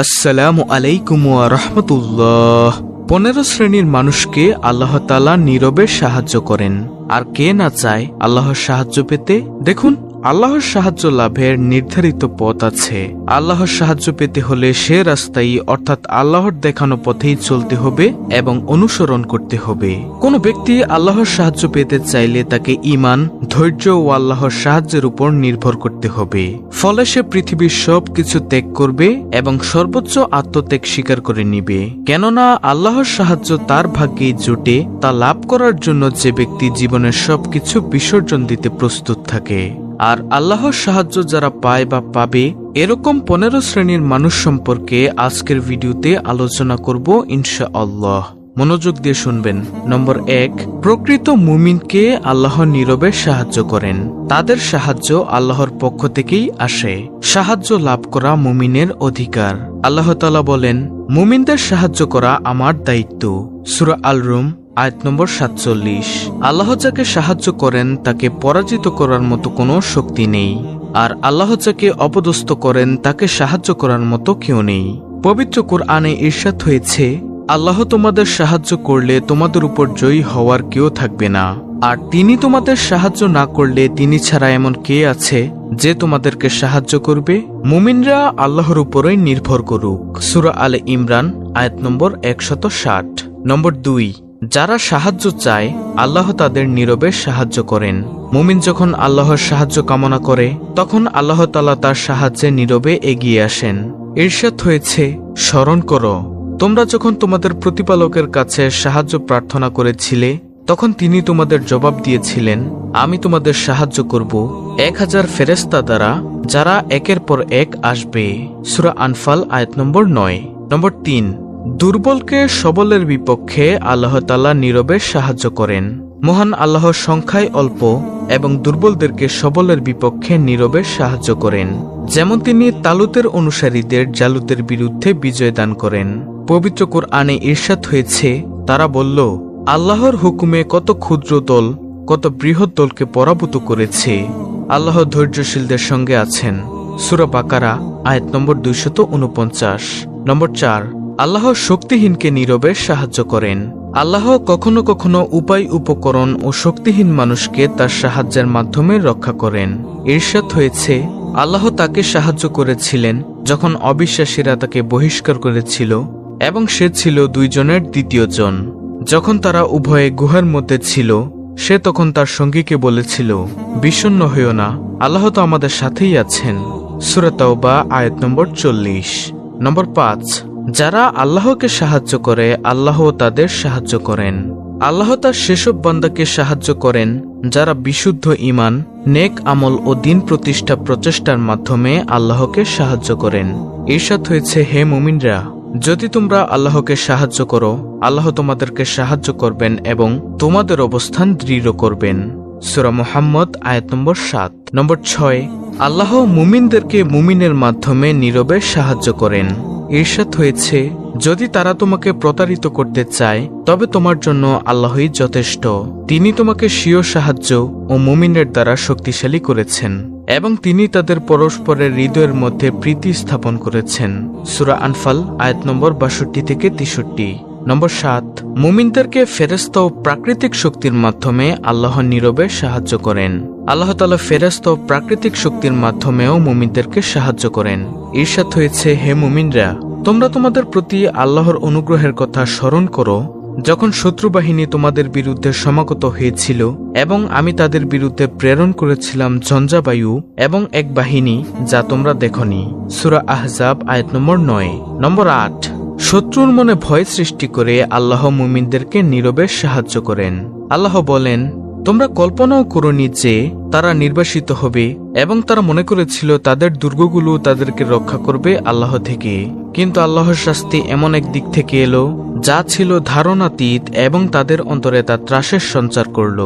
আসসালামু আলাইকুম ওয়া রাহমাতুল্লাহ। 15 শ্রেণীর মানুষকে আল্লাহ তাআলা নীরবে সাহায্য করেন। আর কে না চায় আল্লাহর সাহায্য পেতে? দেখুন, আল্লাহর সাহায্য লাভের নির্ধারিত পথ আছে। আল্লাহর সাহায্য পেতে হলে সে রাস্তায় অর্থাৎ আল্লাহর দেখানো পথেই চলতে হবে এবং অনুসরণ করতে হবে। কোনো ব্যক্তি আল্লাহর সাহায্য পেতে চাইলে তাকে ঈমান, ধৈর্য ও আল্লাহর সাহায্যের উপর নির্ভর করতে হবে। ফলে সে পৃথিবীর সব কিছু ত্যাগ করবে এবং সর্বোচ্চ আত্মত্যাগ স্বীকার করে নিবে। কেননা আল্লাহর সাহায্য তার ভাগ্যেই জোটে তা লাভ করার জন্য যে ব্যক্তি জীবনের সবকিছু বিসর্জন দিতে প্রস্তুত থাকে। আর আল্লাহর সাহায্য যারা পায় বা পাবে এরকম 15 শ্রেণীর মানুষ সম্পর্কে আজকের ভিডিওতে আলোচনা করব ইনশাআল্লাহ। মনোযোগ দিয়ে শুনবেন। নম্বর 1, প্রকৃত মুমিনকে আল্লাহ নীরবে সাহায্য করেন। তাদের সাহায্য আল্লাহর পক্ষ থেকেই আসে। সাহায্য লাভ করা মুমিনের অধিকার। আল্লাহ তাআলা বলেন, মুমিনদের সাহায্য করা আমার দায়িত্ব। সূরা আল রুম আয়াত নম্বর 47। আল্লাহ যাকে সাহায্য করেন তাকে পরাজিত করার মতো কোনো শক্তি নেই। আর আল্লাহ যাকে অপদস্থ করেন তাকে সাহায্য করার মতো কেউ নেই। পবিত্র কুরআনে ইরশাদ হয়েছে, আল্লাহ তোমাদের সাহায্য করলে তোমাদের উপর জয়ী হওয়ার কেউ থাকবে না। আর তিনি তোমাদের সাহায্য না করলে তিনি ছাড়া এমন কে আছে যে তোমাদেরকে সাহায্য করবে? মুমিনরা আল্লাহর উপরই নির্ভর করুক। সূরা আলে ইমরান আয়াত নম্বর 160। নম্বর 2, যারা সাহায্য চায় আল্লাহ তাদের নীরবে সাহায্য করেন। মুমিন যখন আল্লাহর সাহায্য কামনা করে তখন আল্লাহ তাআলা তার সাহায্যে নীরবে এগিয়ে আসেন। ইরশাদ হয়েছে, স্মরণ করো, তোমরা যখন তোমাদের প্রতিপালকের কাছে সাহায্য প্রার্থনা করেছিলে তখন তিনি তোমাদের জবাব দিয়েছিলেন, আমি তোমাদের সাহায্য করব 1000 ফেরেশতা দ্বারা যারা একের পর এক আসবে। সূরা আনফাল আয়াত নম্বর 9। নম্বর 3, দুর্বলকে সবলের বিপক্ষে আল্লাহ তাআলা নীরবে সাহায্য করেন। মহান আল্লাহর সংখ্যায় অল্প এবং দুর্বলদেরকে সবলের বিপক্ষে নীরবে সাহায্য করেন। যেমন তিনি তালুতের অনুসারীদের জালুতের বিরুদ্ধে বিজয় দান করেন। পবিত্র কুরআনে ইরশাদ হয়েছে, তারা বলল, আল্লাহর হুকুমে কত ক্ষুদ্র দল কত বৃহৎ দলকে পরাভূত করেছে। আল্লাহ ধৈর্যশীলদের সঙ্গে আছেন। সূরা বাকারা আয়াত নম্বর 249। নম্বর 4, আল্লাহ শক্তিহীনকে নীরবে সাহায্য করেন। আল্লাহ কখনো কখনো উপায় উপকরণ ও শক্তিহীন মানুষকে তার সাহায্যের মাধ্যমে রক্ষা করেন। ইরশাদ হয়েছে, আল্লাহ তাকে সাহায্য করেছিলেন যখন অবিশ্বাসীরা তাকে বহিষ্কার করেছিল এবং সে ছিল 2 জনের দ্বিতীয় জন। যখন তারা উভয়ে গুহার মধ্যে ছিল সে তখন তার সঙ্গীকে বলেছিল, বিষণ্ণ হইও না, আল্লাহ তো আমাদের সাথেই আছেন। সূরা তাওবা আয়াত নম্বর 40। নম্বর 5, যারা আল্লাহকে সাহায্য করে আল্লাহ তাদের সাহায্য করেন। আল্লাহ তার সেসব বান্দাকে সাহায্য করেন যারা বিশুদ্ধ ঈমান, নেক আমল ও দিন প্রতিষ্ঠা প্রচেষ্টার মাধ্যমে আল্লাহকে সাহায্য করেন। ইরশাদ হয়েছে, হে মুমিনরা, যদি তোমরা আল্লাহকে সাহায্য করো আল্লাহ তোমাদেরকে সাহায্য করবেন এবং তোমাদের অবস্থান দৃঢ় করবেন। সূরা মুহাম্মদ আয়াত নম্বর 7। নম্বর 6, আল্লাহ মুমিনদেরকে মুমিনের মাধ্যমে নীরবে সাহায্য করেন। ইরশাদ হয়েছে, যদি তারা তোমাকে প্রতারিত করতে চায় তবে তোমার জন্য আল্লাহই যথেষ্ট। তিনি তোমাকে স্বীয় সাহায্য ও মুমিনের দ্বারা শক্তিশালী করেছেন এবং তিনি তাদের পরস্পরের হৃদয়ের মধ্যে প্রীতি স্থাপন করেছেন। সূরা আনফাল আয়াত নম্বর 62 থেকে 63। নম্বর 7, মুমিনদেরকে ফেরেশতা ও প্রাকৃতিক শক্তির মাধ্যমে আল্লাহ নীরবে সাহায্য করেন। আল্লাহ তাআলা ফেরেশতা ও প্রাকৃতিক শক্তির মাধ্যমেও মুমিনদেরকে সাহায্য করেন। ইরশাদ হয়েছে, হে মুমিনরা, তোমরা তোমাদের প্রতি আল্লাহর অনুগ্রহের কথা স্মরণ করো যখন শত্রু বাহিনী তোমাদের বিরুদ্ধে সমাগত হয়েছিল এবং আমি তাদের বিরুদ্ধে প্রেরণ করেছিলাম ঝঞ্ঝাবায়ু এবং এক বাহিনী যা তোমরা দেখনি। সূরা আহজাব আয়াত নম্বর 9। নম্বর 8, শত্রুর মনে ভয় সৃষ্টি করে আল্লাহ মুমিনদেরকে নীরবে সাহায্য করেন। আল্লাহ বলেন, তোমরা কল্পনাও করোনি যে তারা নির্বাসিত হবে এবং তারা মনে করেছিল তাদের দুর্গগুলো তাদেরকে রক্ষা করবে আল্লাহ থেকে। কিন্তু আল্লাহর শাস্তি এমন এক দিক থেকে এলো যা ছিল ধারণাতীত এবং তাদের অন্তরে তা ত্রাসের সঞ্চার করল।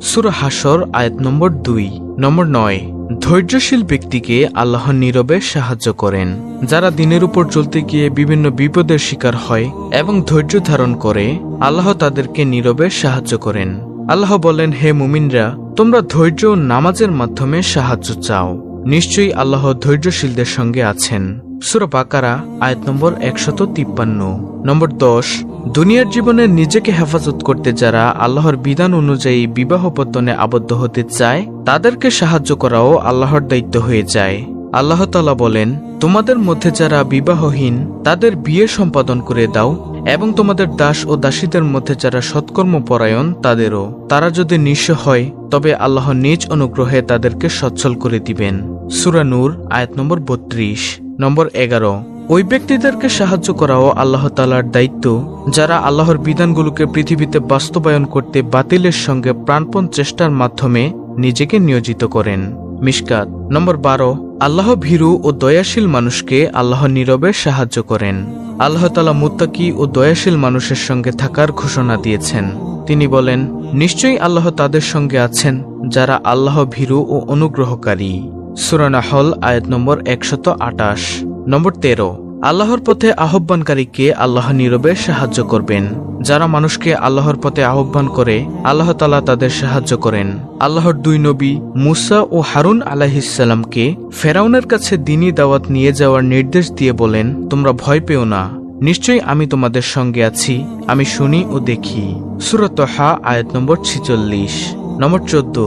সূরা হাশর আয়াত নম্বর 2। নম্বর 9, ধৈর্যশীল ব্যক্তিকে আল্লাহ নীরবে সাহায্য করেন। যারা দিনের উপর চলতে গিয়ে বিভিন্ন বিপদের শিকার হয় এবং ধৈর্য ধারণ করে আল্লাহ তাদেরকে নীরবে সাহায্য করেন। আল্লাহ বলেন, হে মুমিনরা, তোমরা ধৈর্য ও নামাজের মাধ্যমে সাহায্য চাও। নিশ্চয়ই আল্লাহ ধৈর্যশীলদের সঙ্গে আছেন। সূরা বাকারা আয়াত নম্বর 153। নম্বর 10, দুনিয়ার জীবনে নিজেকে হেফাজত করতে যারা আল্লাহর বিধান অনুযায়ী বিবাহ বন্ধনে আবদ্ধ হতে চায় তাদেরকে সাহায্য করাও আল্লাহর দায়িত্ব হয়ে যায়। আল্লাহ তাআলা বলেন, তোমাদের মধ্যে যারা বিবাহহীন তাদের বিয়ে সম্পাদন করে দাও এবং তোমাদের দাস ও দাসীদের মধ্যে যারা সৎকর্মপরায়ণ তাদেরও। তারা যদি নিঃস্ব হয় তবে আল্লাহ নিজ অনুগ্রহে তাদেরকে সচ্ছল করে দিবেন। সূরা নূর আয়াত নম্বর 32। নম্বর 11, ওই ব্যক্তিদেরকে সাহায্য করাও আল্লাহ তাআলার দায়িত্ব যারা আল্লাহর বিধানগুলোকে পৃথিবীতে বাস্তবায়ন করতে বাতিলের সঙ্গে প্রাণপণ চেষ্টার মাধ্যমে নিজেকে নিয়োজিত করেন। মিশকাত। নম্বর 12, আল্লাহ ভীরু ও দয়াশীল মানুষকে আল্লাহ নীরবে সাহায্য করেন। আল্লাহ তাআলা মুত্তাকি ও দয়াশীল মানুষের সঙ্গে থাকার ঘোষণা দিয়েছেন। তিনি বলেন, নিশ্চয়ই আল্লাহ তাদের সঙ্গে আছেন যারা আল্লাহ ভীরু ও অনুগ্রহকারী। সূরা নাহল আয়াত নম্বর 128। নম্বর 13, আল্লাহর পথে আহ্বানকারীকে আল্লাহ নীরবে সাহায্য করবেন। যারা মানুষকে আল্লাহর পথে আহ্বান করে আল্লাহ তাআলা তাদের সাহায্য করেন। আল্লাহর দুই নবী মুসা ও হারুন আলাইহিসসালামকে ফেরাউনের কাছে দ্বীনি দাওয়াত নিয়ে যাওয়ার নির্দেশ দিয়ে বলেন, তোমরা ভয় পেও না, নিশ্চয়ই আমি তোমাদের সঙ্গে আছি, আমি শুনি ও দেখি। সূরা তাহা আয়াত নম্বর 46। নম্বর 14,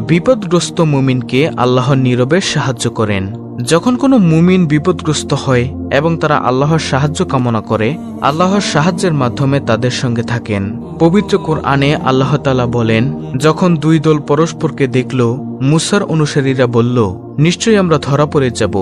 বিপদগ্রস্ত মুমিনকে আল্লাহ নীরবে সাহায্য করেন। যখন কোনো মুমিন বিপদগ্রস্ত হয় এবং তারা আল্লাহর সাহায্য কামনা করে আল্লাহর সাহায্যের মাধ্যমে তাদের সঙ্গে থাকেন। পবিত্র কোরআনে আল্লাহ তাআলা বলেন, যখন দুই দল পরস্পরকে দেখল মুসার অনুসারীরা বলল, নিশ্চয়ই আমরা ধরা পড়ে যাব।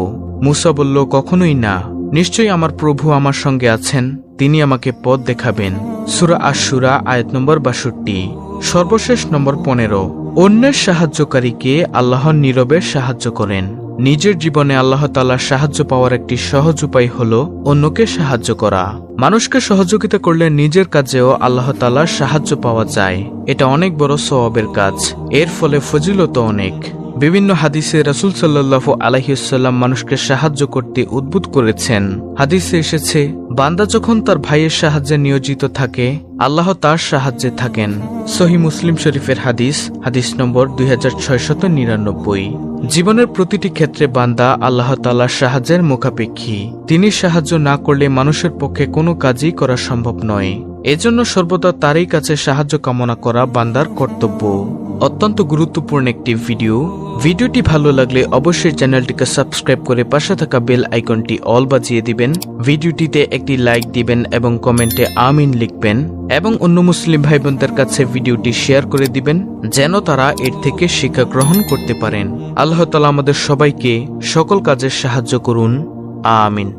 মুসা বলল, কখনোই না, নিশ্চয়ই আমার প্রভু আমার সঙ্গে আছেন, তিনি আমাকে পথ দেখাবেন। সূরা আশ-শুরা আয়াত নম্বর 62। সর্বশেষ নম্বর 15, অন্যের সাহায্যকারীকে আল্লাহ নীরবে সাহায্য করেন। নিজের জীবনে আল্লাহ তাআলার সাহায্য পাওয়ার একটি সহজ উপায় হল অন্যকে সাহায্য করা। মানুষকে সহযোগিতা করলে নিজের কাজেও আল্লাহ তাআলার সাহায্য পাওয়া যায়। এটা অনেক বড় সওয়াবের কাজ, এর ফলে ফজিলত অনেক। বিভিন্ন হাদিসে রাসূল সাল্লাল্লাহু আলাইহি ওয়াসাল্লাম মানুষকে সাহায্য করতে উদ্বুদ্ধ করেছেন। হাদিসে এসেছে, বান্দা যখন তার ভাইয়ের সাহায্যে নিয়োজিত থাকে আল্লাহ তার সাহায্যে থাকেন। সহিহ মুসলিম শরীফের হাদিস, হাদিস নম্বর 2699। জীবনের প্রতিটি ক্ষেত্রে বান্দা আল্লাহ তাআলার সাহায্যের মুখাপেক্ষী। তিনি সাহায্য না করলে মানুষের পক্ষে কোনো কাজই করা সম্ভব নয়। এজন্য সর্বদা তারই কাছে সাহায্য কামনা করা বান্দার কর্তব্য। অত্যন্ত গুরুত্বপূর্ণ একটি ভিডিওটি ভালো লাগলে অবশ্যই চ্যানেলটিকে সাবস্ক্রাইব করে পাশে থাকা বেল আইকনটি অল বাজিয়ে দিবেন। ভিডিওটিতে একটি লাইক দিবেন এবং কমেন্টে আমিন লিখবেন এবং অন্য মুসলিম ভাই বোনদের কাছে ভিডিওটি শেয়ার করে দিবেন যেন তারা এর থেকে শিক্ষা গ্রহণ করতে পারেন। আল্লাহ তাআলা আমাদের সবাইকে সকল কাজে সাহায্য করুন। আমিন।